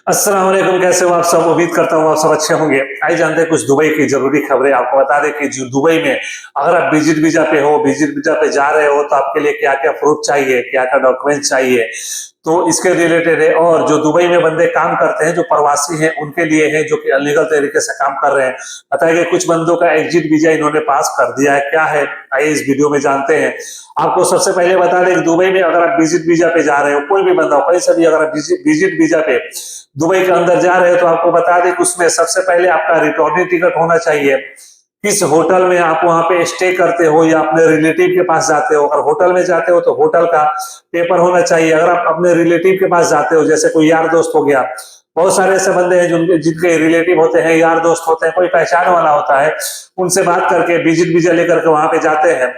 अस्सलाम वालेकुम, कैसे हो आप सब। उम्मीद करता हूँ आप सब अच्छे होंगे। आइए जानते हैं कुछ दुबई की जरूरी खबरें। आपको बता दें कि जो दुबई में अगर आप विजिट वीजा पे हो, विजिट वीजा पे जा रहे हो, तो आपके लिए क्या क्या प्रूफ चाहिए, क्या क्या डॉक्यूमेंट चाहिए, तो इसके रिलेटेड है। और जो दुबई में बंदे काम करते हैं, जो प्रवासी हैं, उनके लिए है जो कि अनलीगल तरीके से काम कर रहे हैं। बताया कि कुछ बंदों का एग्जिट वीजा इन्होंने पास कर दिया है। क्या है, आइए इस वीडियो में जानते हैं। आपको सबसे पहले बता दें कि दुबई में अगर आप विजिट वीजा पे जा रहे हो, कोई भी बंदा हो, कहीं से भी अगर आप विजिट वीजा पे दुबई के अंदर जा रहे हो, तो आपको बता दें कि उसमें सबसे पहले आपका रिटर्निंग टिकट होना चाहिए। किस होटल में आप वहां पे स्टे करते हो या अपने रिलेटिव के पास जाते हो। अगर होटल में जाते हो तो होटल का पेपर होना चाहिए। अगर आप अपने रिलेटिव के पास जाते हो, जैसे कोई यार दोस्त हो गया, बहुत सारे ऐसे बंदे हैं जिनके रिलेटिव होते हैं, यार दोस्त होते हैं, कोई पहचान वाला होता है, उनसे बात करके विजिट वीजा लेकर के वहां पे जाते हैं,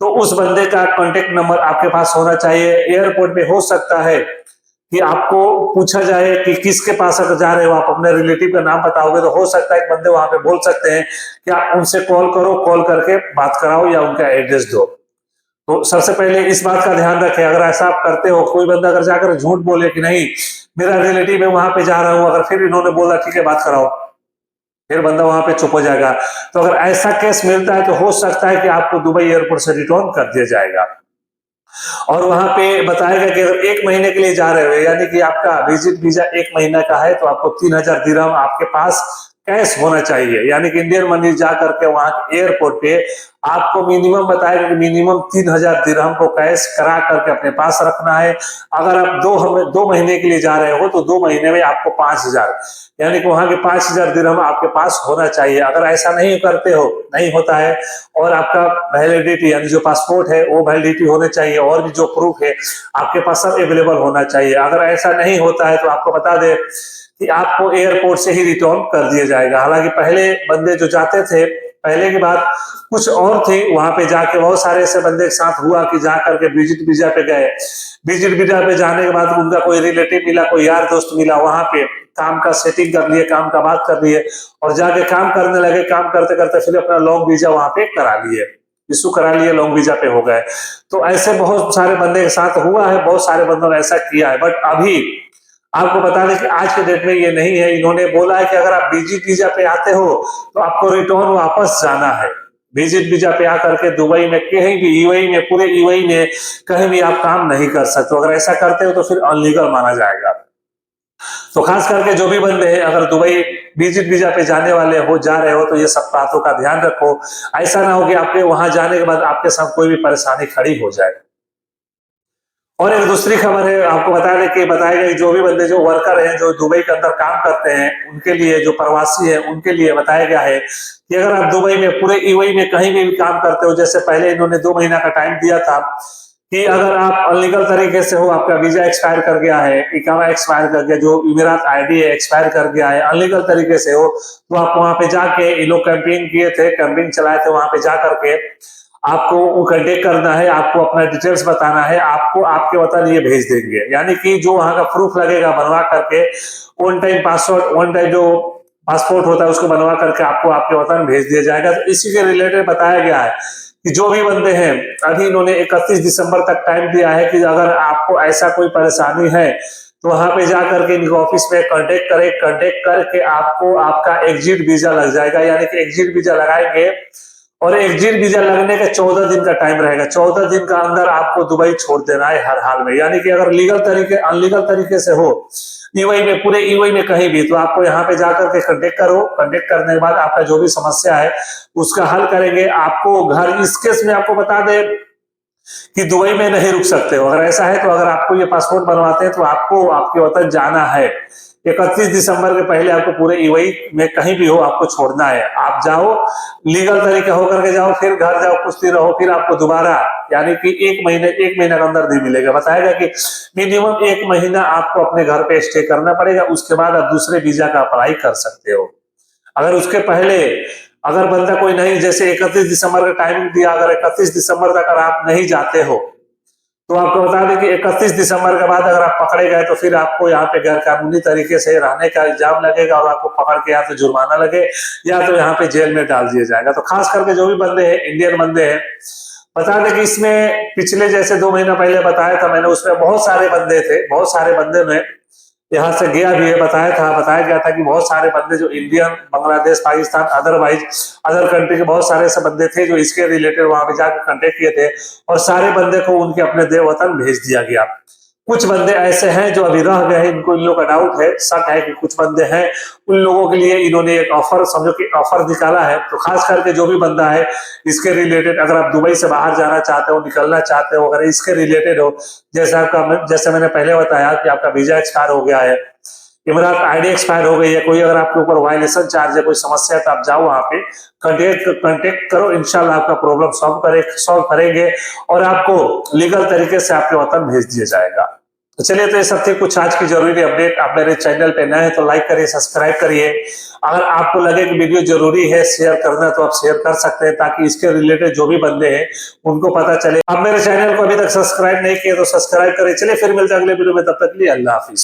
तो उस बंदे का कांटेक्ट नंबर आपके पास होना चाहिए। एयरपोर्ट पे हो सकता है कि आपको पूछा जाए कि किसके पास अगर जा रहे हो, आप अपने रिलेटिव का नाम बताओगे तो हो सकता है एक बंदे वहां पे बोल सकते हैं कि आप उनसे कॉल करो, कॉल करके बात कराओ या उनका एड्रेस दो। तो सबसे पहले इस बात का ध्यान रखें। अगर ऐसा आप करते हो, कोई बंदा अगर जाकर झूठ बोले कि नहीं मेरा रिलेटिव है वहां पे जा रहा हूं, अगर फिर इन्होंने बोला ठीक है बात कराओ, फिर बंदा वहां पे चुप हो जाएगा। तो अगर ऐसा केस मिलता है तो हो सकता है कि आपको दुबई एयरपोर्ट से रिटर्न कर दिया जाएगा। और वहां पे बताएगा कि अगर 1 महीने के लिए जा रहे हो, यानी कि आपका विजिट वीजा 1 महीना का है, तो आपको 3,000 दिरहम आपके पास कैश होना चाहिए, यानी कि इंडियन मनी जा करके वहां एयरपोर्ट पे आपको मिनिमम बताएगा कि मिनिमम 3,000 दिरहम को कैश करा करके अपने पास रखना है। अगर आप 2 महीने के लिए जा रहे हो तो 2 महीने में आपको 5,000, यानी कि वहां के 5,000 दिरहम आपके पास होना चाहिए। अगर ऐसा नहीं करते हो, नहीं होता है, और आपका वैलिडिटी यानी जो पासपोर्ट है वो वैलिडिटी होने चाहिए, और भी जो प्रूफ है आपके पास सब अवेलेबल होना चाहिए। अगर ऐसा नहीं होता है तो आपको बता दें कि आपको एयरपोर्ट से ही रिटर्न कर दिया जाएगा। हालांकि पहले बंदे जो जाते थे, पहले की बात कुछ और थी, वहां पे जाके बहुत सारे ऐसे बंदे के साथ हुआ कि जा करके विजिट वीजा पे गए। विजिट वीजा पे जाने के बाद उनका कोई रिलेटिव मिला, कोई यार दोस्त मिला, वहां पे काम का सेटिंग कर लिए, काम का बात कर लिए, और जाके काम करने लगे। काम करते करते फिर अपना लॉन्ग वीजा वहां पे करा लिए, इशू करा लिए, लॉन्ग वीजा पे हो गए। तो ऐसे बहुत सारे बंदे के साथ हुआ है, बहुत सारे बंदों ने ऐसा किया है। बट अभी आपको बता दें कि आज के डेट में ये नहीं है। इन्होंने बोला है कि अगर आप विजिट वीजा पे आते हो तो आपको रिटर्न वापस जाना है। विजिट वीजा पे आकर के दुबई में कहीं भी यूएई में, पूरे यूएई में कहीं भी आप काम नहीं कर सकते। अगर ऐसा करते हो तो फिर अनलीगल माना जाएगा। तो खास करके जो भी बंदे हैं, अगर दुबई विजिट वीजा पे जाने वाले हो, जा रहे हो, तो ये सब बातों का ध्यान रखो। ऐसा ना हो कि आपके वहां जाने के बाद आपके साथ कोई भी परेशानी खड़ी हो जाए। और एक दूसरी खबर है, आपको बताया गया जो भी बंदे, जो वर्कर हैं, जो दुबई के अंदर काम करते हैं, उनके लिए, जो प्रवासी है उनके लिए बताया गया है कि अगर आप दुबई में, पूरे यूएई में कहीं भी काम करते हो, जैसे पहले इन्होंने 2 महीना का टाइम दिया था कि अगर आप अनलीगल तरीके से हो, आपका वीजा एक्सपायर कर गया है, इकामा एक्सपायर कर गया, जो इमिरात आईडी है एक्सपायर कर गया है, अनलीगल तरीके से हो, तो आप वहां पे जाके, ये लोग कैंपिंग किए थे, कैंपिंग चलाए थे, वहां पे जा करके आपको कांटेक्ट करना है, आपको अपना डिटेल्स बताना है, आपको आपके वतन ये भेज देंगे। यानी कि जो वहां का प्रूफ लगेगा बनवा करके, one time password, one time जो पासपोर्ट होता है उसको बनवा करके आपको आपके वतन भेज दिया जाएगा। तो इसी के रिलेटेड बताया गया है कि जो भी बंदे हैं, अभी इन्होंने 31 दिसंबर तक टाइम दिया है कि अगर आपको ऐसा कोई परेशानी है तो वहां पे जाकर के इनके ऑफिस में कांटेक्ट करें। कांटेक्ट करके आपको आपका एग्जिट वीजा लग जाएगा, यानी कि एग्जिट वीजा लगाएंगे, और एग्जिट वीजा लगने का 14 दिन का टाइम रहेगा। 14 दिन का अंदर आपको दुबई छोड़ देना है हर हाल में। यानी कि अगर लीगल तरीके, अनलीगल तरीके से हो यूएई में, पूरे यूएई में कहीं भी, तो आपको यहाँ पे जाकर के कांटेक्ट करो। कांटेक्ट करने के बाद आपका जो भी समस्या है उसका हल करेंगे। आपको घर, इस केस में आपको बता दें कि दुबई में नहीं रुक सकते हो। अगर ऐसा है तो अगर आपको ये पासपोर्ट बनवाते हैं तो आपको आपके वतन जाना है। 31 दिसंबर के पहले आपको पूरे यूएई में कहीं भी हो आपको छोड़ना है। आप जाओ, लीगल तरीका होकर के जाओ, फिर घर जाओ, कुछ दिन रहो, फिर आपको दोबारा, यानी कि 1 महीना के अंदर नहीं मिलेगा। बताएगा कि मिनिमम 1 महीना आपको अपने घर पे स्टे करना पड़ेगा, उसके बाद आप दूसरे वीजा का अप्लाई कर सकते हो। अगर उसके पहले, अगर बंदा कोई नहीं, जैसे 31 दिसंबर का टाइमिंग दिया, अगर 31 दिसंबर तक अगर आप नहीं जाते हो तो आपको बता दें कि 31 दिसंबर के बाद अगर आप पकड़े गए तो फिर आपको यहाँ पे गैर कानूनी तरीके से रहने का इल्जाम लगेगा, और आपको पकड़ के या तो जुर्माना लगे या तो यहाँ पे जेल में डाल दिया जाएगा। तो खास करके जो भी बंदे हैं, इंडियन बंदे हैं, बता दें कि इसमें पिछले, जैसे 2 महीना पहले बताया था मैंने, उसमें बहुत सारे बंदे थे, बहुत सारे बंदे ने यहाँ से गया भी है, बताया गया था कि बहुत सारे बंदे जो Indian, Bangladesh, Pakistan, otherwise other country के बहुत सारे ऐसे बंदे थे जो इसके रिलेटेड वहां पे जाकर कांटेक्ट किए थे, और सारे बंदे को उनके अपने देव वतन भेज दिया गया। कुछ बंदे ऐसे हैं जो अभी रह गए, इनको इन लोगों का डाउट है, शक है कि कुछ बंदे हैं, उन लोगों के लिए इन्होंने एक ऑफर, समझो कि ऑफर निकाला है। तो खास करके जो भी बंदा है इसके रिलेटेड, अगर आप दुबई से बाहर जाना चाहते हो, निकलना चाहते हो, अगर इसके रिलेटेड हो, जैसे मैंने पहले बताया कि आपका वीजा एक्सपायर हो गया है, इमरात आईडी एक्सपायर हो गई है, कोई अगर आपके ऊपर वायलेशन चार्ज है, कोई समस्या है, तो आप जाओ वहां पे कांटेक्ट करो, इंशाल्लाह आपका प्रॉब्लम सॉल्व करेंगे और आपको लीगल तरीके से आपके वतन भेज दिया जाएगा। तो चलिए, तो ये सब थे कुछ आज की जरूरी अपडेट। आप मेरे चैनल पे नए हैं तो लाइक करिए, सब्सक्राइब करिए। अगर आपको लगे कि वीडियो जरूरी है शेयर करना, तो आप शेयर कर सकते हैं, ताकि इसके रिलेटेड जो भी बंदे हैं उनको पता चले। आप मेरे चैनल को अभी तक सब्सक्राइब नहीं किए तो सब्सक्राइब करें। चलिए फिर मिलते हैं अगले वीडियो में, तब तक के लिए अल्लाह हाफिज।